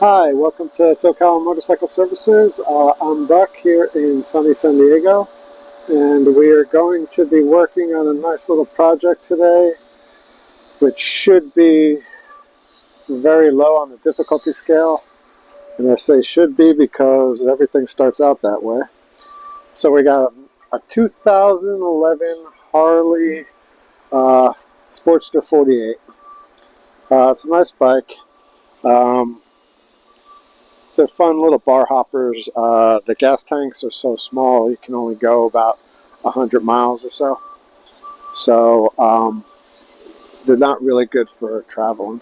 Hi, welcome to SoCal Motorcycle Services. I'm Buck here in sunny San Diego, and we are going to be working on a nice little project today, which should be very low on the difficulty scale. And I say should be because everything starts out that way. So we got a 2011 Harley Sportster 48. It's a nice bike. They're fun little bar hoppers. The gas tanks are so small you can only go about 100 miles or so. So they're not really good for traveling.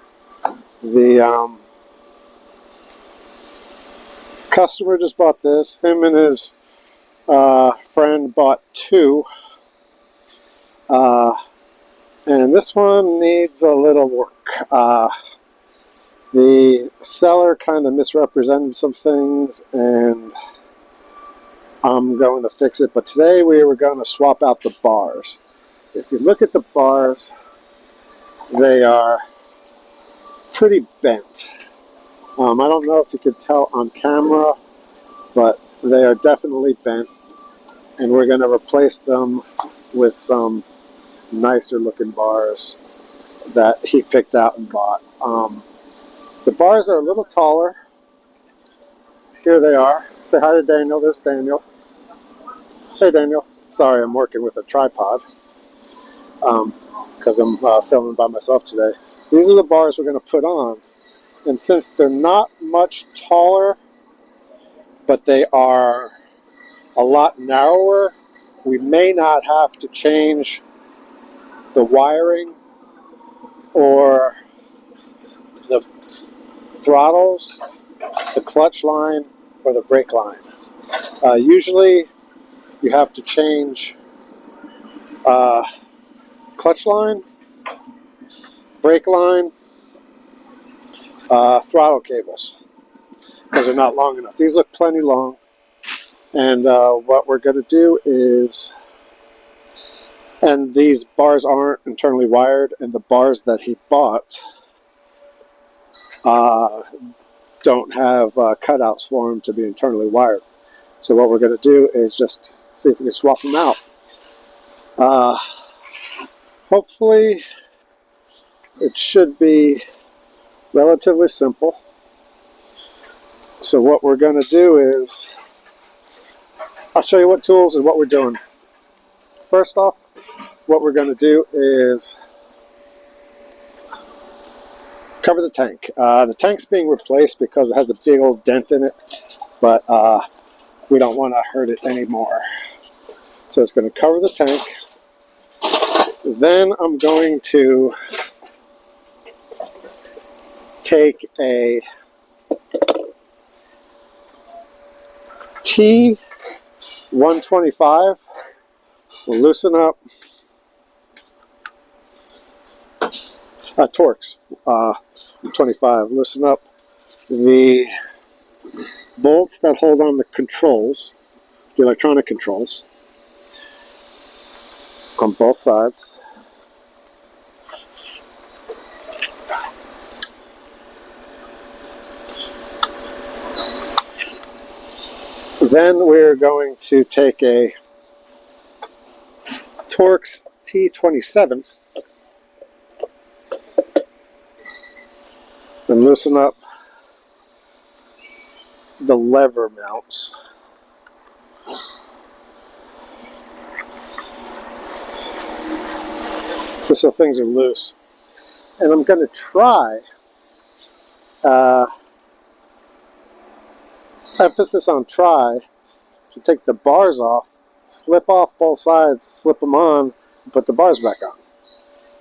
The customer just bought this. Him and his friend bought two. And this one needs a little work. The seller kind of misrepresented some things, and I'm going to fix it. But today we were going to swap out the bars. If you look at the bars, they are pretty bent. I don't know if you could tell on camera, but they are definitely bent. And we're going to replace them with some nicer looking bars that he picked out and bought. The bars are a little taller. Here they are. Say hi to Daniel. There's Daniel. Hey, Daniel. Sorry, I'm working with a tripod because I'm filming by myself today. These are the bars we're going to put on. And since they're not much taller, but they are a lot narrower, we may not have to change the wiring or the throttles, the clutch line, or the brake line. Usually you have to change clutch line, brake line, throttle cables, because they're not long enough. These look plenty long, and what we're going to do is, and these bars aren't internally wired, and the bars that he bought don't have cutouts for them to be internally wired. So what we're going to do is just see if we can swap them out. Hopefully it should be relatively simple. So what we're going to do is, I'll show you what tools and what we're doing. First off, what we're going to do is cover the tank. The tank's being replaced because it has a big old dent in it, but we don't want to hurt it anymore. So it's going to cover the tank. Then I'm going to take a T125, we'll loosen up Torx 25, loosen up the bolts that hold on the controls, the electronic controls, on both sides. Then we're going to take a Torx T27 and loosen up the lever mounts. Just so things are loose. And I'm going to try, emphasis on try, to take the bars off, slip off both sides, slip them on, and put the bars back on.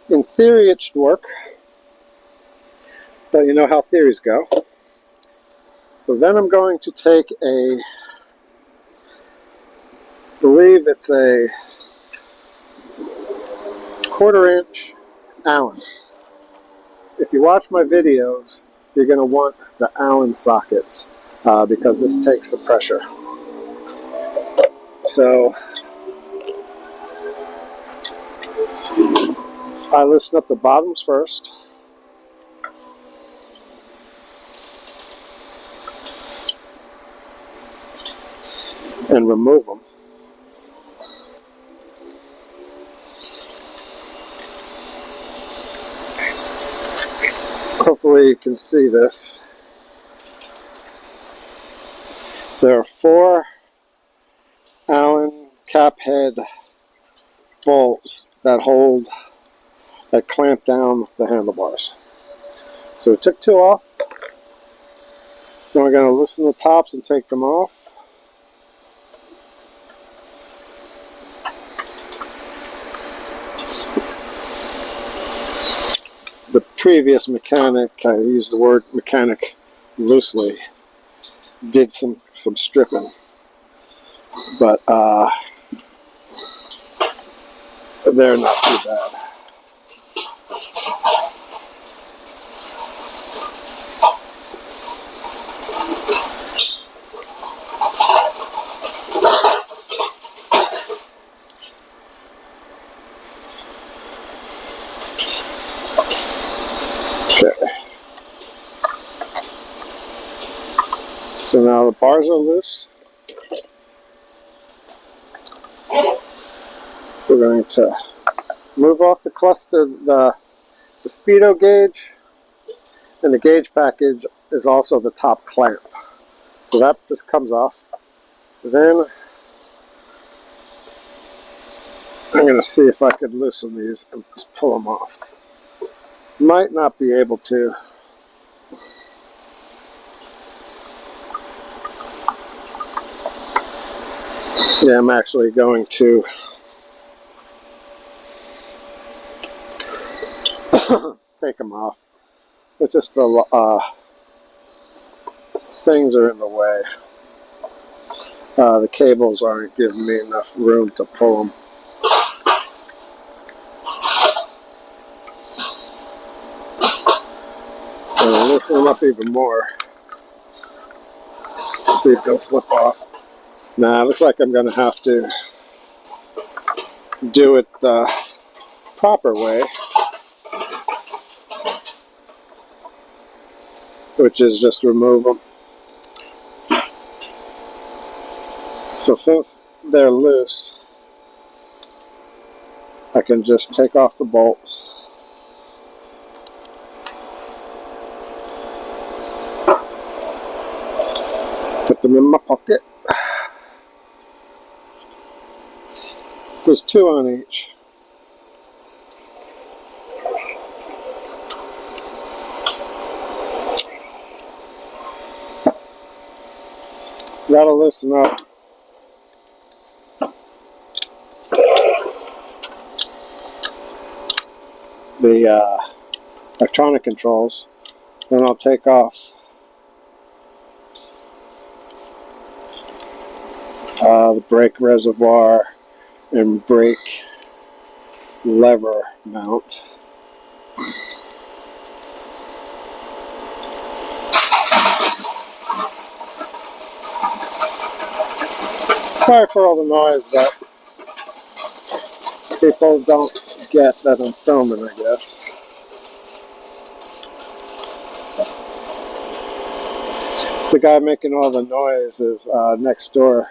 In theory it should work, but you know how theories go. So then I'm going to take a, I believe it's a 1/4 inch Allen. If you watch my videos, you're going to want the Allen sockets because this takes some pressure. So I loosen up the bottoms first. and remove them. Hopefully you can see this. There are 4 Allen cap head bolts that clamp down the handlebars. So we took 2 off. Then we're going to loosen the tops and take them off. The previous mechanic, I use the word mechanic loosely, did some stripping, but they're not too bad. Okay. So now the bars are loose. We're going to move off the cluster, the speedo gauge, and the gauge package is also the top clamp. So that just comes off. Then I'm going to see if I could loosen these and just pull them off. Might not be able to. Yeah, I'm actually going to take them off. It's just the things are in the way. The cables aren't giving me enough room to pull them. Loosen them up even more. Let's see if they'll slip off. Nah, it looks like I'm going to have to do it the proper way, which is just remove them. So since they're loose, I can just take off the bolts. Put them in my pocket. There's 2 on each. That'll loosen up the electronic controls. Then I'll take off the brake reservoir and brake lever mount. Sorry for all the noise that people don't get that I'm filming, I guess. The guy making all the noise is next door.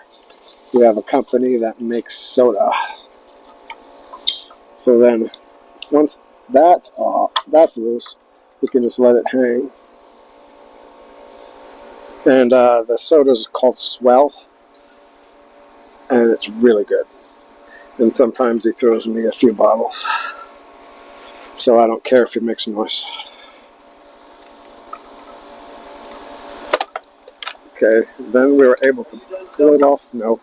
We have a company that makes soda. So then, once that's off, that's loose, we can just let it hang. And the soda is called Swell, and it's really good. And sometimes he throws me a few bottles, so I don't care if he makes noise. Okay, then we were able to pull it off. No.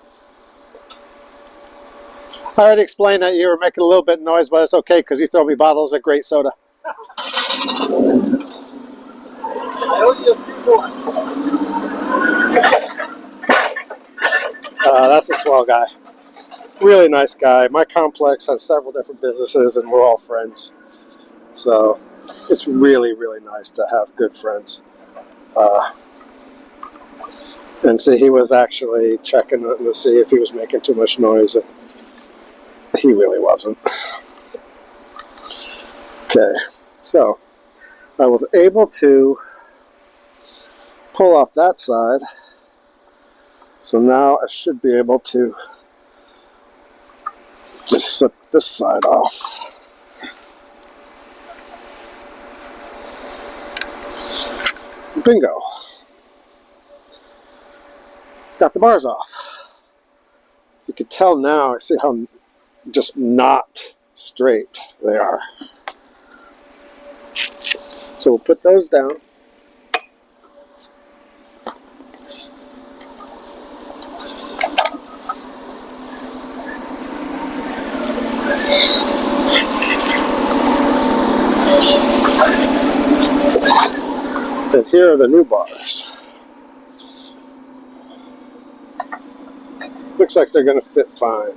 I already explained that you were making a little bit of noise, but it's okay because you throw me bottles of great soda. I owe you a few more. That's a Swell guy. Really nice guy. My complex has several different businesses and we're all friends. So it's really, really nice to have good friends. And see, he was actually checking to see if he was making too much noise. And he really wasn't. Okay, so I was able to pull off that side. So now I should be able to just slip this side off. Bingo. Got the bars off. You can tell now, I see how just not straight they are. So we'll put those down. And here are the new bars. Looks like they're going to fit fine.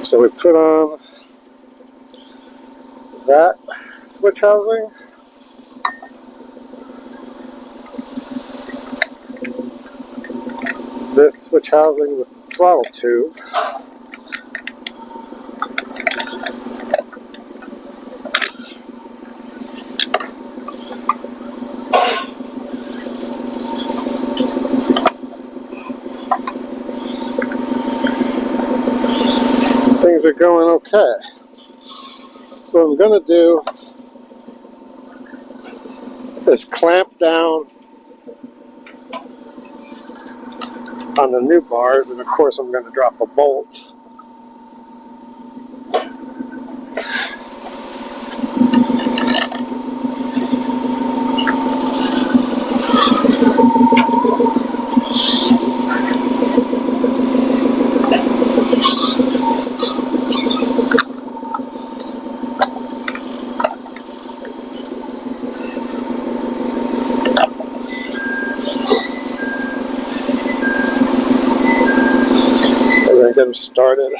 So we put on that switch housing. This switch housing with the throttle tube. Things are going okay. So what I'm going to do is clamp down on the new bars, and of course I'm going to drop a bolt. Get them started.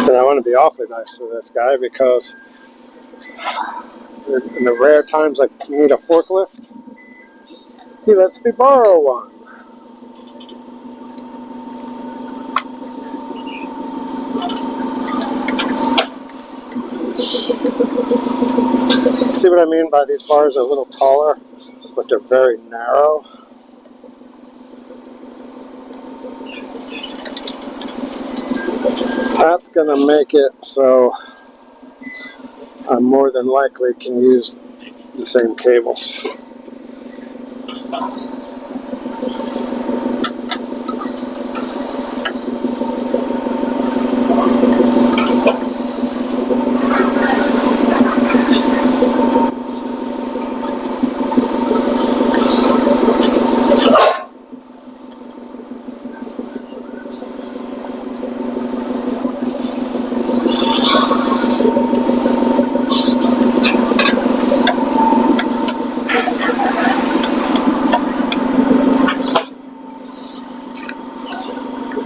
And I want to be awfully nice to this guy because in the rare times I need a forklift, he lets me borrow one. See what I mean by these bars are a little taller, but they're very narrow? That's going to make it so I more than likely can use the same cables.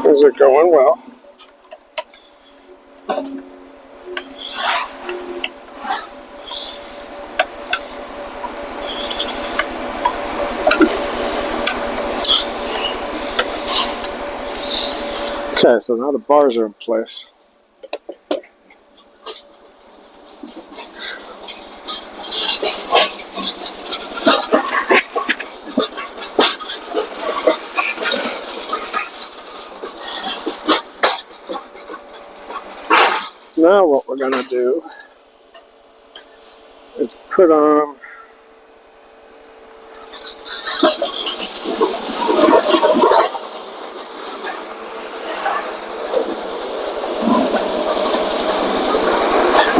Things are going well. Okay, so now the bars are in place. Now what we're going to do is put on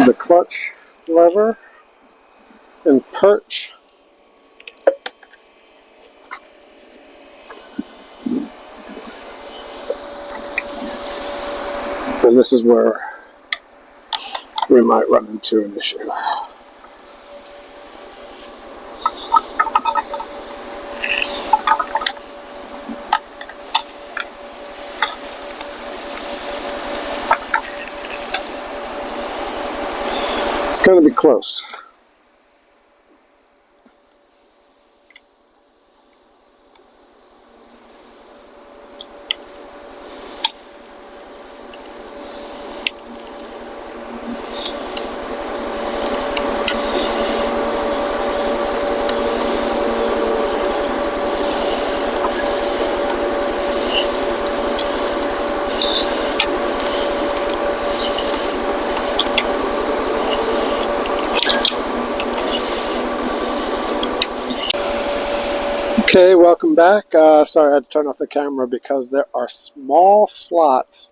the clutch lever and perch. And this is where we might run into an issue. It's going to be close. Okay, welcome back. Sorry I had to turn off the camera because there are small slots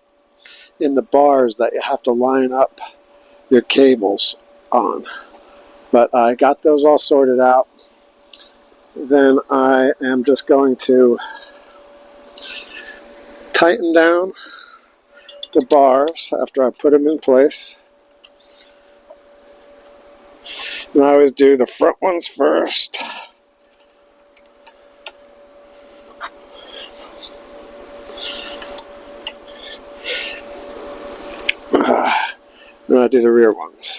in the bars that you have to line up your cables on. But I got those all sorted out. Then I am just going to tighten down the bars after I put them in place. And I always do the front ones first. Then I do the rear ones.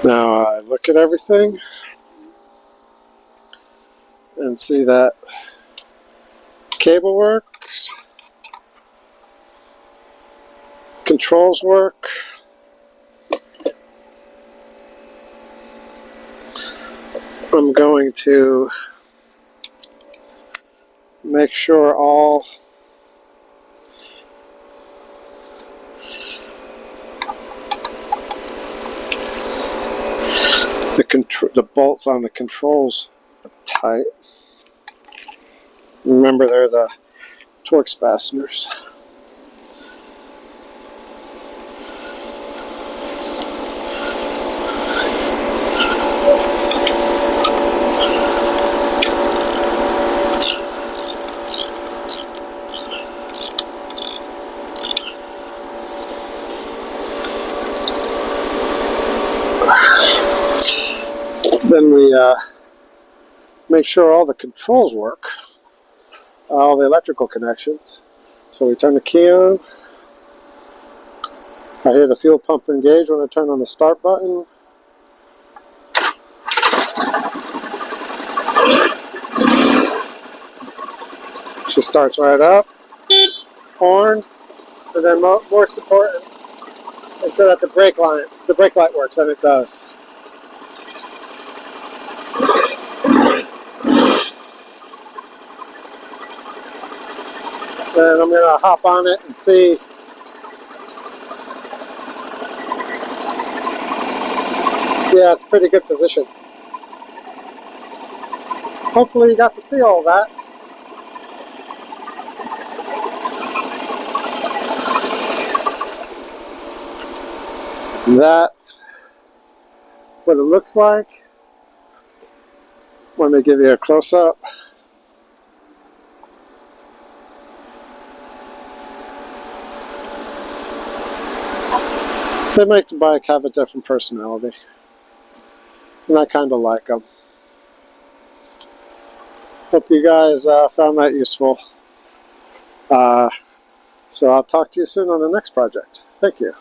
Now I look at everything and see that cable works, controls work. I'm going to make sure all the bolts on the controls are tight. Remember, they're the Torx fasteners. Then we make sure all the controls work, all the electrical connections. So we turn the key on. I hear the fuel pump engage when I turn on the start button. She starts right up, horn, and then most important, make sure that the brake light works, and it does. Then I'm going to hop on it and see. Yeah, it's a pretty good position. Hopefully you got to see all that. That's what it looks like. Let me give you a close-up. They make the bike have a different personality, and I kind of like them. Hope you guys found that useful. So I'll talk to you soon on the next project. Thank you.